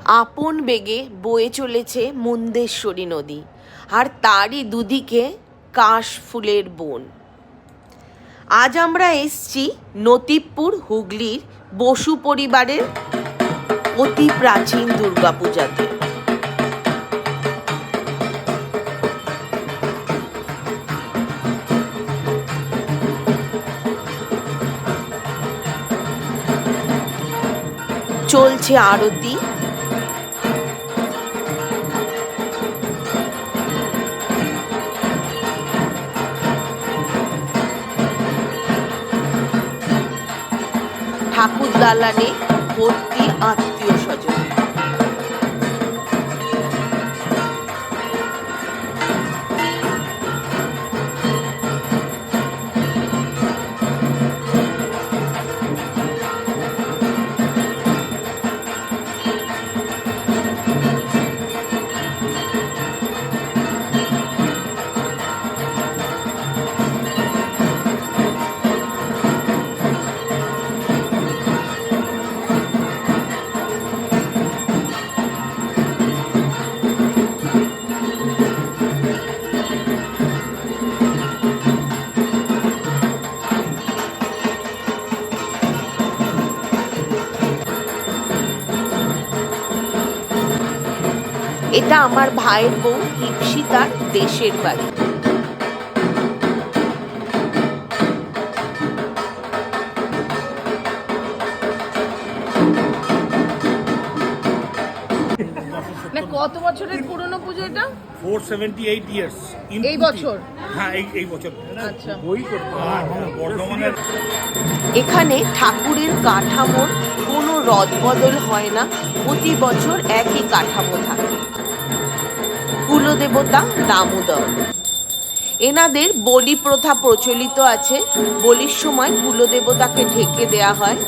আপন বেগে বয়ে চলেছে মুন্দেশ্বরী নদী, আর তারই দুদিকে কাশ ফুলের বন। আজ আমরা এসছি নতিবপুর হুগলির বসু পরিবারের অতি প্রাচীন দুর্গাপূজাতে। চলছে আরতি, ঠাকুর দালানে ভর্তি আত্মীয় স্বজন। এটা আমার ভাইয়ের বউ ইপসিতার দেশের বাড়ি। কত বছরের পুরনো পুজো এটা? 478 ইয়ার্স। এই বছর? হ্যাঁ, এই বছর। আচ্ছা। বর্ধমানের এখানে ঠাকুরের কাঠামোর কোনো রদবদল হয় না, প্রতি বছর একই কাঠামো থাকে। কুলদেবতা দামোদর, এনাদের বলি প্রথা প্রচলিত আছে। বলির সময় কুলদেবতাকে ঢেকে দেয়া হয়।